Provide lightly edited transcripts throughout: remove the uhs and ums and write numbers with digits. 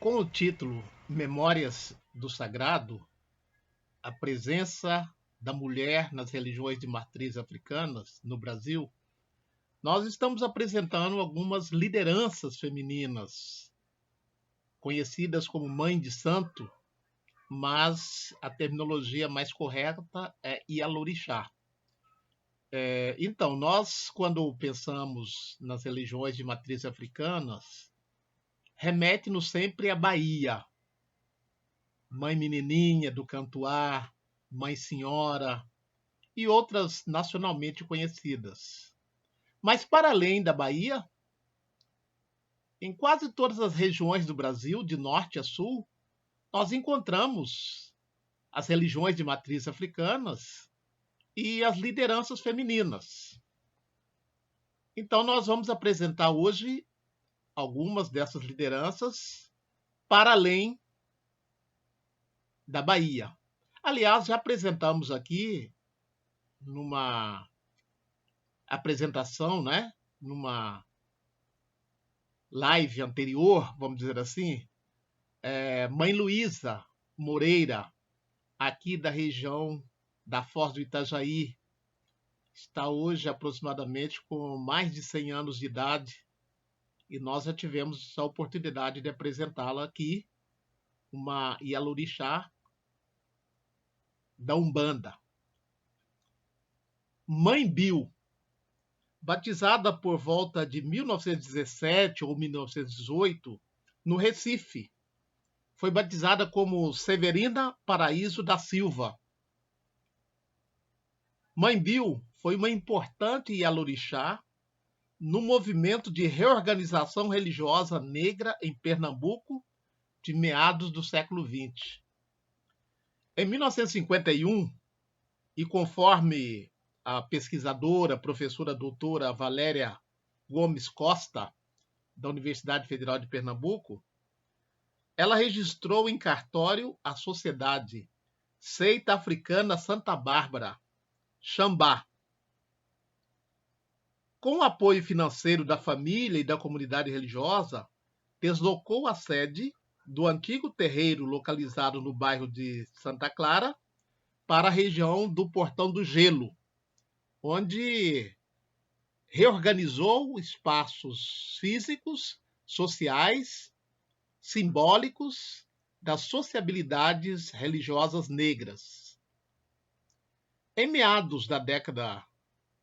Com o título Memórias do Sagrado, a presença da mulher nas religiões de matriz africanas no Brasil, nós estamos apresentando algumas lideranças femininas, conhecidas como mãe de santo, mas a terminologia mais correta é Ialorixá. Então, nós, quando pensamos nas religiões de matriz africanas, remete-nos sempre à Bahia, Mãe Menininha do Cantuá, Mãe Senhora e outras nacionalmente conhecidas. Mas para além da Bahia, em quase todas as regiões do Brasil, de norte a sul, nós encontramos as religiões de matriz africanas e as lideranças femininas. Então nós vamos apresentar hoje algumas dessas lideranças para além da Bahia. Aliás, já apresentamos aqui numa apresentação, né? Numa live anterior, vamos dizer assim, Mãe Luísa Moreira, aqui da região da Foz do Itajaí, está hoje aproximadamente com mais de 100 anos de idade e nós já tivemos a oportunidade de apresentá-la aqui, uma Ialorixá da Umbanda. Mãe Bill, batizada por volta de 1917 ou 1918, no Recife. Foi batizada como Severina Paraíso da Silva. Mãe Bill foi uma importante Ialorixá no movimento de reorganização religiosa negra em Pernambuco de meados do século XX. Em 1951, e conforme a pesquisadora, professora doutora Valéria Gomes Costa, da Universidade Federal de Pernambuco, ela registrou em cartório a Sociedade Seita Africana Santa Bárbara, Xambá. Com o apoio financeiro da família e da comunidade religiosa, deslocou a sede do antigo terreiro localizado no bairro de Santa Clara para a região do Portão do Gelo, onde reorganizou espaços físicos, sociais, simbólicos das sociabilidades religiosas negras. Em meados da década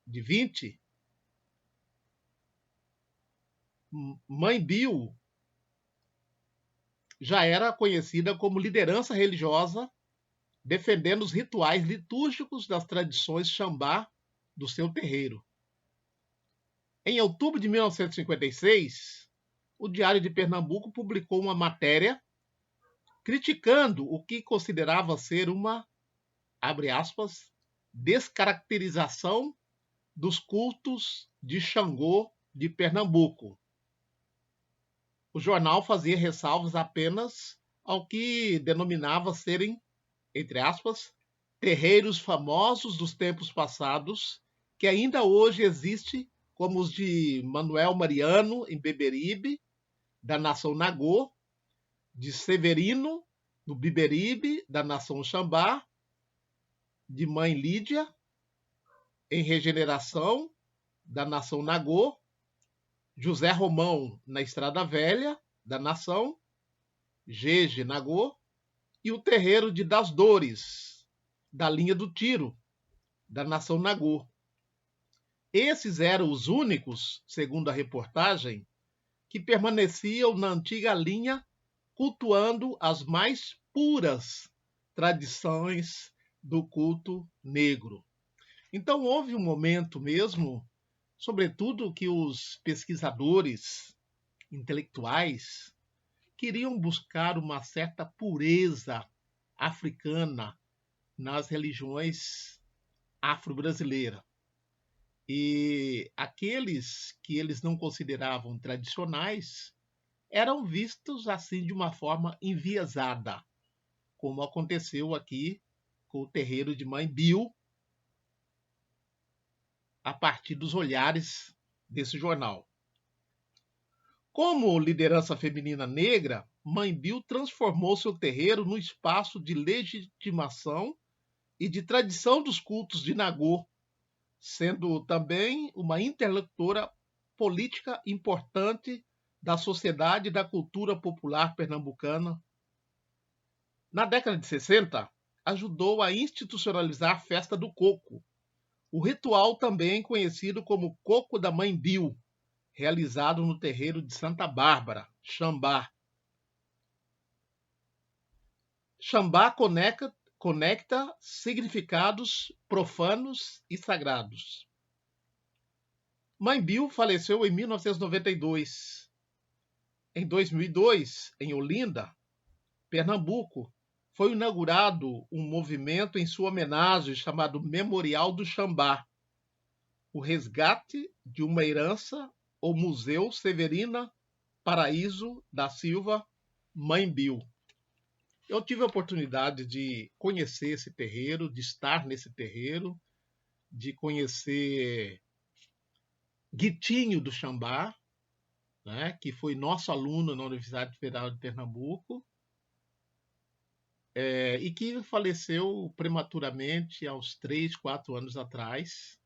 de 20, Mãe Bill já era conhecida como liderança religiosa, defendendo os rituais litúrgicos das tradições Xambá do seu terreiro. Em outubro de 1956, o Diário de Pernambuco publicou uma matéria criticando o que considerava ser uma, abre aspas, descaracterização dos cultos de Xangô de Pernambuco. O jornal fazia ressalvas apenas ao que denominava serem, entre aspas, terreiros famosos dos tempos passados, que ainda hoje existe, como os de Manuel Mariano, em Beberibe, da nação Nagô, de Severino, no Biberibe, da nação Xambá, de Mãe Lídia, em Regeneração, da nação Nagô, José Romão, na Estrada Velha, da nação Jeje Nagô, e o terreiro de Das Dores, da linha do Tiro, da nação Nagô. Esses eram os únicos, segundo a reportagem, que permaneciam na antiga linha, cultuando as mais puras tradições do culto negro. Então houve um momento mesmo, sobretudo que os pesquisadores intelectuais queriam buscar uma certa pureza africana nas religiões afro-brasileiras. E aqueles que eles não consideravam tradicionais eram vistos assim de uma forma enviesada, como aconteceu aqui com o terreiro de Mãe Bill, a partir dos olhares desse jornal. Como liderança feminina negra, Mãe Bill transformou seu terreiro num espaço de legitimação e de tradição dos cultos de Nagô, sendo também uma interlocutora política importante da sociedade e da cultura popular pernambucana. Na década de 60, ajudou a institucionalizar a festa do coco, o ritual também conhecido como Coco da Mãe Bill, realizado no terreiro de Santa Bárbara, Xambá. Xambá conecta significados profanos e sagrados. Mãe Bill faleceu em 1992. Em 2002, em Olinda, Pernambuco, foi inaugurado um movimento em sua homenagem chamado Memorial do Xambá, o resgate de uma herança, o Museu Severina Paraíso da Silva Mãe Bill. Eu tive a oportunidade de conhecer esse terreiro, de estar nesse terreiro, de conhecer Guitinho do Xambá, né, que foi nosso aluno na Universidade Federal de Pernambuco, e que faleceu prematuramente aos 3, 4 anos atrás.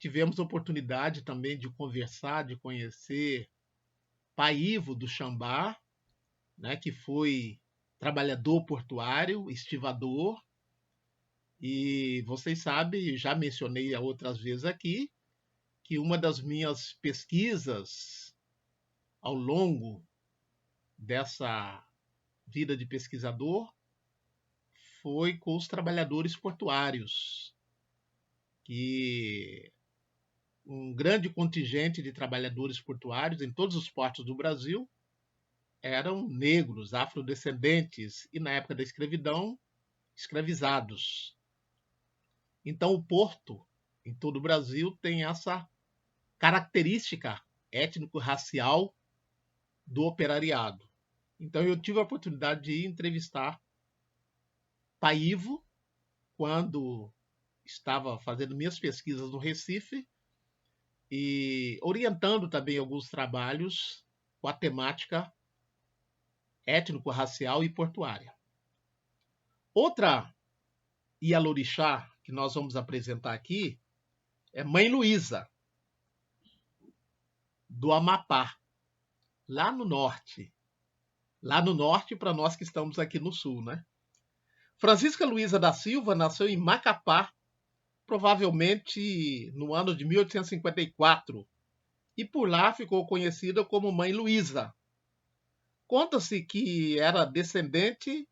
Tivemos a oportunidade também de conversar, de conhecer Pai Ivo do Xambá, né, que foi trabalhador portuário, estivador, e vocês sabem, já mencionei outras vezes aqui, que uma das minhas pesquisas ao longo dessa vida de pesquisador foi com os trabalhadores portuários, que um grande contingente de trabalhadores portuários em todos os portos do Brasil eram negros, afrodescendentes e, na época da escravidão, escravizados. Então, o porto, em todo o Brasil, tem essa característica étnico-racial do operariado. Então, eu tive a oportunidade de entrevistar Pai Ivo quando estava fazendo minhas pesquisas no Recife e orientando também alguns trabalhos com a temática étnico-racial e portuária. Outra Ialorixá que nós vamos apresentar aqui é Mãe Luísa, do Amapá, lá no norte. Lá no norte, para nós que estamos aqui no sul, né? Francisca Luísa da Silva nasceu em Macapá, provavelmente no ano de 1854, e por lá ficou conhecida como Mãe Luísa. Conta-se que era descendente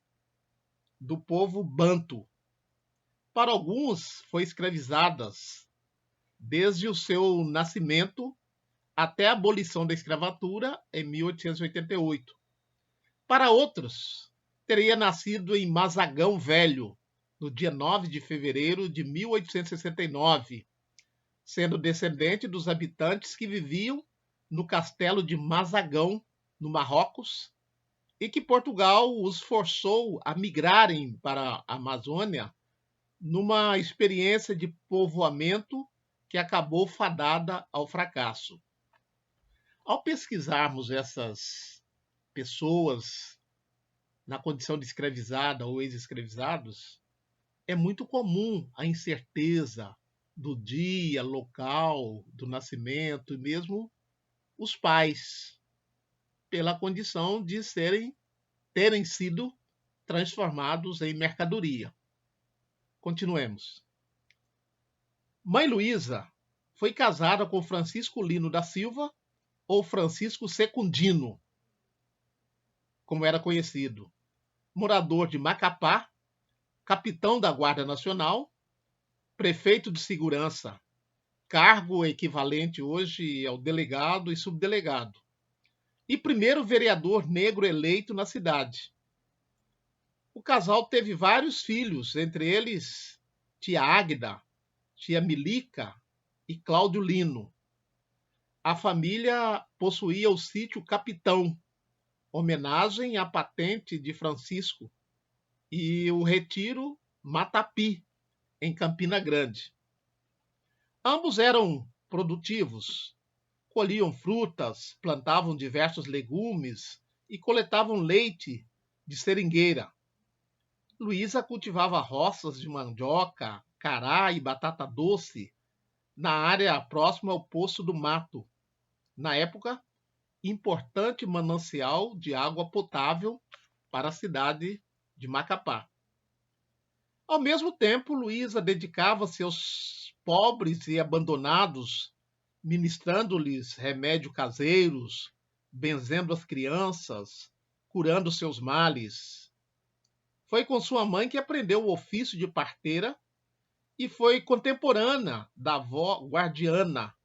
do povo banto. Para alguns, foi escravizada desde o seu nascimento até a abolição da escravatura em 1888. Para outros, teria nascido em Mazagão Velho, no dia 9 de fevereiro de 1869, sendo descendente dos habitantes que viviam no castelo de Mazagão, no Marrocos, e que Portugal os forçou a migrarem para a Amazônia numa experiência de povoamento que acabou fadada ao fracasso. Ao pesquisarmos essas pessoas na condição de escravizada ou ex-escravizados, é muito comum a incerteza do dia, local, do nascimento e mesmo os pais, pela condição de terem sido transformados em mercadoria. Continuemos. Mãe Luísa foi casada com Francisco Lino da Silva, ou Francisco Secundino, como era conhecido, morador de Macapá, capitão da Guarda Nacional, prefeito de segurança, cargo equivalente hoje ao delegado e subdelegado, e primeiro vereador negro eleito na cidade. O casal teve vários filhos, entre eles tia Águida, tia Milica e Cláudio Lino. A família possuía o sítio Capitão, homenagem à patente de Francisco, e o retiro Matapi, em Campina Grande. Ambos eram produtivos, colhiam frutas, plantavam diversos legumes e coletavam leite de seringueira. Luísa cultivava roças de mandioca, cará e batata doce na área próxima ao Poço do Mato, na época, importante manancial de água potável para a cidade de Macapá. Ao mesmo tempo, Luísa dedicava-se aos pobres e abandonados, ministrando-lhes remédios caseiros, benzendo as crianças, curando seus males. Foi com sua mãe que aprendeu o ofício de parteira e foi contemporânea da avó guardiana,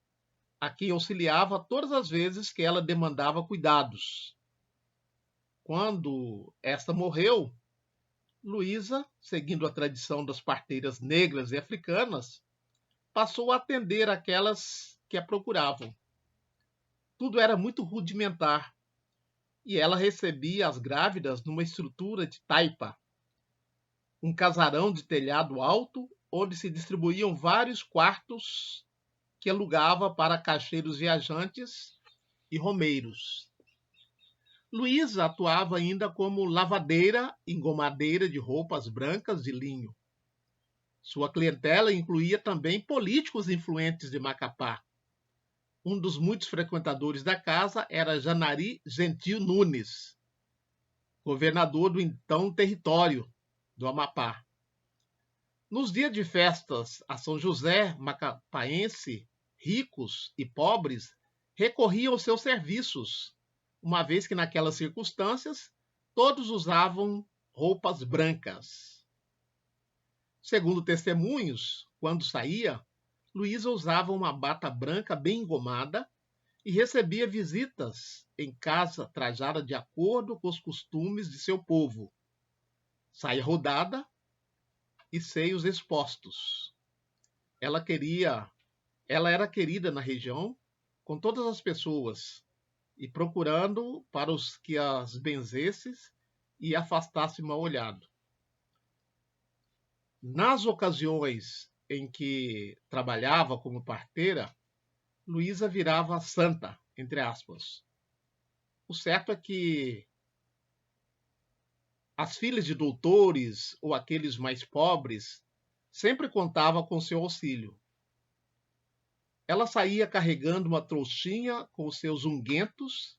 a quem auxiliava todas as vezes que ela demandava cuidados. Quando esta morreu, Luísa, seguindo a tradição das parteiras negras e africanas, passou a atender aquelas que a procuravam. Tudo era muito rudimentar e ela recebia as grávidas numa estrutura de taipa, um casarão de telhado alto onde se distribuíam vários quartos que alugava para caixeiros viajantes e romeiros. Luísa atuava ainda como lavadeira e engomadeira de roupas brancas de linho. Sua clientela incluía também políticos influentes de Macapá. Um dos muitos frequentadores da casa era Janari Gentil Nunes, governador do então território do Amapá. Nos dias de festas a São José macapaense, ricos e pobres recorriam aos seus serviços, uma vez que naquelas circunstâncias todos usavam roupas brancas. Segundo testemunhos, quando saía, Luísa usava uma bata branca bem engomada e recebia visitas em casa trajada de acordo com os costumes de seu povo. Saia rodada e seios expostos. Ela era querida na região com todas as pessoas e procurando para os que as benzesses e afastasse mal-olhado. Nas ocasiões em que trabalhava como parteira, Luísa virava santa, entre aspas. O certo é que as filhas de doutores ou aqueles mais pobres sempre contavam com seu auxílio. Ela saía carregando uma trouxinha com os seus unguentos,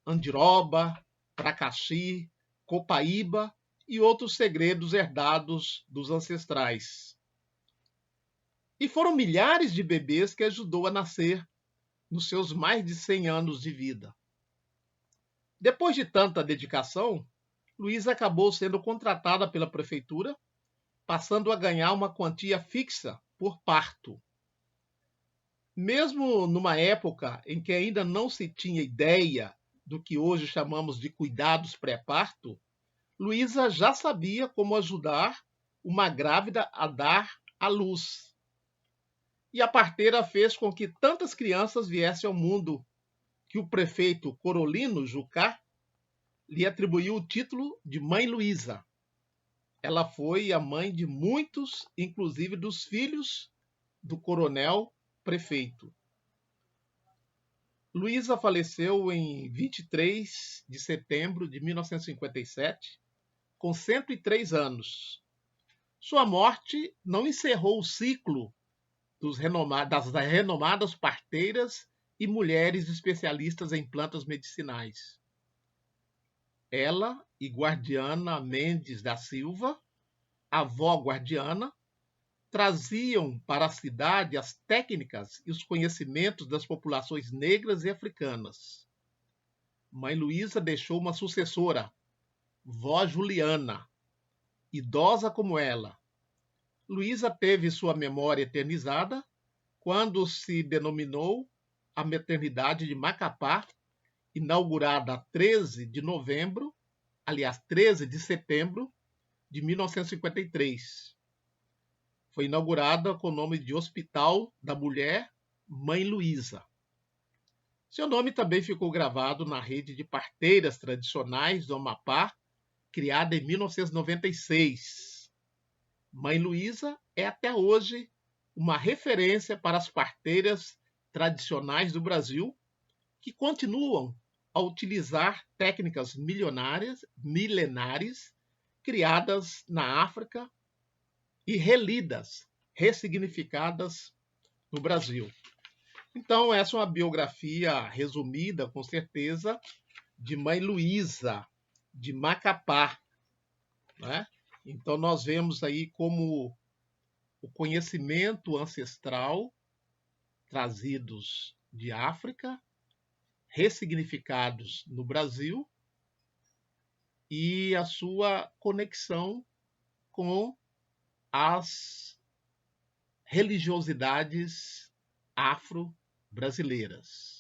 andiroba, pracaxi, copaíba e outros segredos herdados dos ancestrais. E foram milhares de bebês que ajudou a nascer nos seus mais de 100 anos de vida. Depois de tanta dedicação, Luísa acabou sendo contratada pela prefeitura, passando a ganhar uma quantia fixa por parto. Mesmo numa época em que ainda não se tinha ideia do que hoje chamamos de cuidados pré-parto, Luísa já sabia como ajudar uma grávida a dar à luz. E a parteira fez com que tantas crianças viessem ao mundo que o prefeito Corolino Jucá lhe atribuiu o título de Mãe Luísa. Ela foi a mãe de muitos, inclusive dos filhos do coronel prefeito. Luísa faleceu em 23 de setembro de 1957, com 103 anos. Sua morte não encerrou o ciclo das renomadas parteiras e mulheres especialistas em plantas medicinais. Ela e Guardiana Mendes da Silva, avó guardiana, traziam para a cidade as técnicas e os conhecimentos das populações negras e africanas. Mãe Luísa deixou uma sucessora, vó Juliana, idosa como ela. Luísa teve sua memória eternizada quando se denominou a Maternidade de Macapá, inaugurada 13 de setembro de 1953. Foi inaugurada com o nome de Hospital da Mulher Mãe Luísa. Seu nome também ficou gravado na rede de parteiras tradicionais do Amapá, criada em 1996. Mãe Luísa é até hoje uma referência para as parteiras tradicionais do Brasil que continuam a utilizar técnicas milenares criadas na África e relidas, ressignificadas no Brasil. Então, essa é uma biografia resumida, com certeza, de Mãe Luísa, de Macapá, né? Então, nós vemos aí como o conhecimento ancestral trazidos de África, ressignificados no Brasil, e a sua conexão com as religiosidades afro-brasileiras.